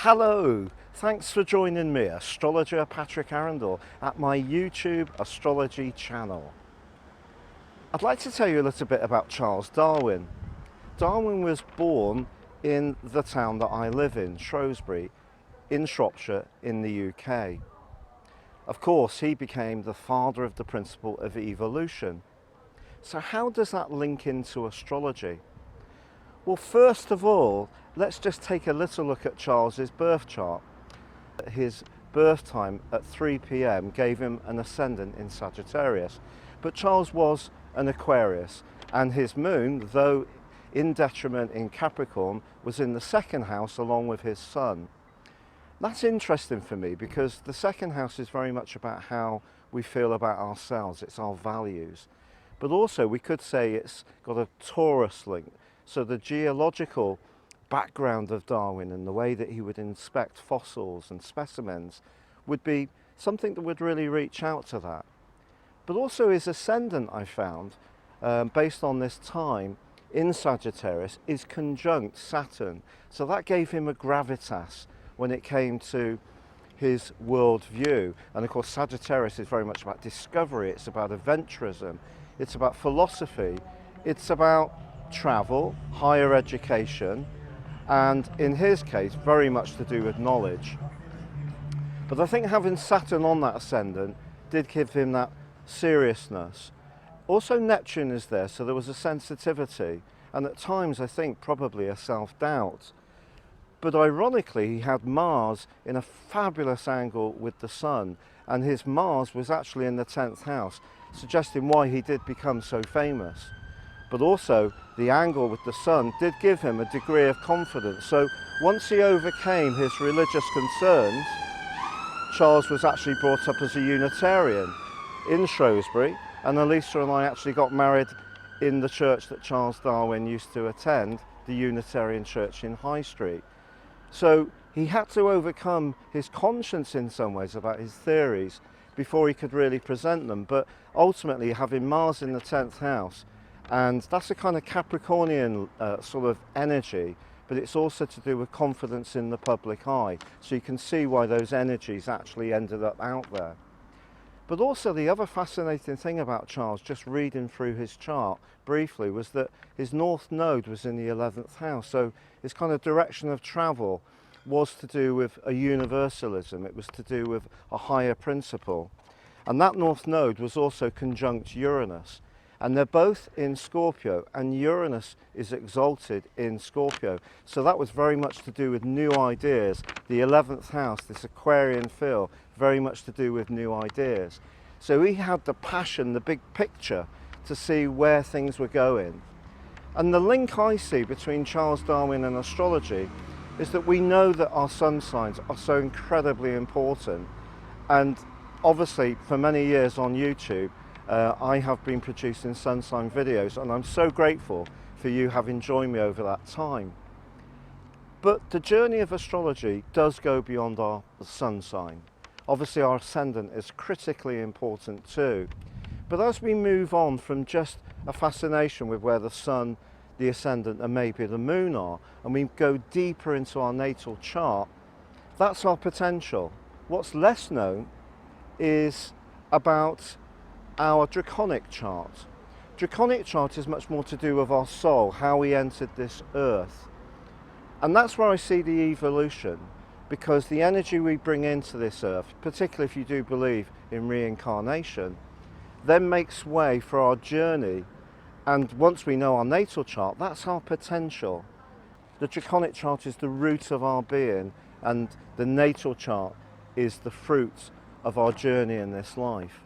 Hello, thanks for joining me, astrologer Patrick Arundel, at my YouTube Astrology channel. I'd like to tell you a little bit about Charles Darwin. Darwin was born in the town that I live in, Shrewsbury, in Shropshire in the UK. Of course, he became the father of the principle of evolution. So how does that link into astrology? Well, first of all, let's just take a little look at Charles's birth chart. His birth time at 3 p.m. gave him an ascendant in Sagittarius, but Charles was an Aquarius, and his moon, though in detriment in Capricorn, was in the second house along with his sun. That's interesting for me because the second house is very much about how we feel about ourselves, it's our values. But also we could say it's got a Taurus link. So the geological background of Darwin and the way that he would inspect fossils and specimens would be something that would really reach out to that. But also his ascendant, I found, based on this time in Sagittarius, is conjunct Saturn. So that gave him a gravitas when it came to his world view. And of course Sagittarius is very much about discovery, it's about adventurism, it's about philosophy, it's about travel, higher education, and in his case very much to do with knowledge. But I think having Saturn on that ascendant did give him that seriousness. Also Neptune is there, so there was a sensitivity, and at times I think probably a self-doubt. But ironically he had Mars in a fabulous angle with the Sun, and his Mars was actually in the 10th house, suggesting why he did become so famous. But also the angle with the Sun did give him a degree of confidence. So once he overcame his religious concerns, Charles was actually brought up as a Unitarian in Shrewsbury, and Elisa and I actually got married in the church that Charles Darwin used to attend, the Unitarian Church in High Street. So he had to overcome his conscience in some ways about his theories before he could really present them. But ultimately having Mars in the 10th house, and that's a kind of Capricornian sort of energy, but it's also to do with confidence in the public eye. So you can see why those energies actually ended up out there. But also the other fascinating thing about Charles, just reading through his chart briefly, was that his North Node was in the 11th house. So his kind of direction of travel was to do with a universalism. It was to do with a higher principle. And that North Node was also conjunct Uranus. And they're both in Scorpio, and Uranus is exalted in Scorpio. So that was very much to do with new ideas. The 11th house, this Aquarian feel, very much to do with new ideas. So he had the passion, the big picture, to see where things were going. And the link I see between Charles Darwin and astrology is that we know that our sun signs are so incredibly important. And obviously for many years on YouTube, I have been producing sun sign videos, and I'm so grateful for you having joined me over that time. But the journey of astrology does go beyond our sun sign. Obviously our ascendant is critically important too. But as we move on from just a fascination with where the sun, the ascendant and maybe the moon are, and we go deeper into our natal chart, that's our potential. What's less known is about our Draconic Chart. Draconic Chart is much more to do with our soul, how we entered this earth. And that's where I see the evolution, because the energy we bring into this earth, particularly if you do believe in reincarnation, then makes way for our journey. And once we know our natal chart, that's our potential. The Draconic Chart is the root of our being, and the natal chart is the fruit of our journey in this life.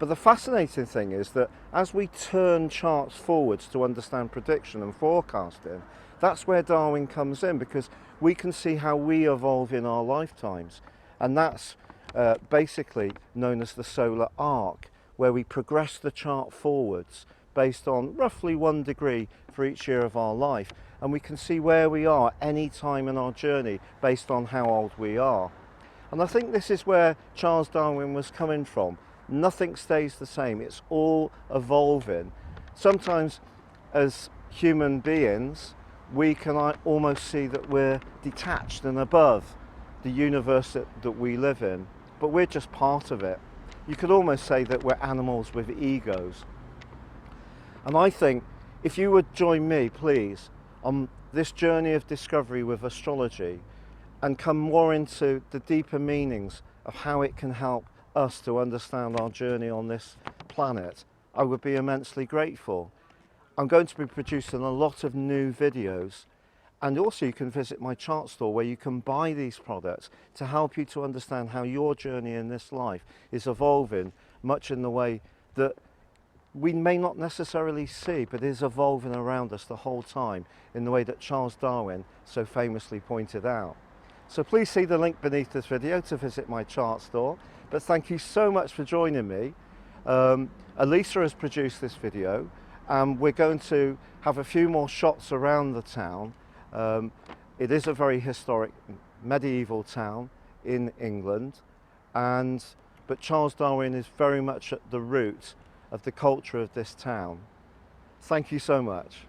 But the fascinating thing is that as we turn charts forwards to understand prediction and forecasting, that's where Darwin comes in, because we can see how we evolve in our lifetimes. And that's basically known as the solar arc, where we progress the chart forwards based on roughly 1 degree for each year of our life. And we can see where we are any time in our journey based on how old we are. And I think this is where Charles Darwin was coming from. Nothing stays the same, it's all evolving. Sometimes as human beings, we can almost see that we're detached and above the universe that we live in, but we're just part of it. You could almost say that we're animals with egos. And I think if you would join me, please, on this journey of discovery with astrology and come more into the deeper meanings of how it can help us to understand our journey on this planet, I would be immensely grateful. I'm going to be producing a lot of new videos, and also you can visit my chart store where you can buy these products to help you to understand how your journey in this life is evolving, much in the way that we may not necessarily see, but is evolving around us the whole time in the way that Charles Darwin so famously pointed out. So please see the link beneath this video to visit my chart store. But thank you so much for joining me. Elisa has produced this video, and we're going to have a few more shots around the town. It is a very historic medieval town in England, but Charles Darwin is very much at the root of the culture of this town. Thank you so much.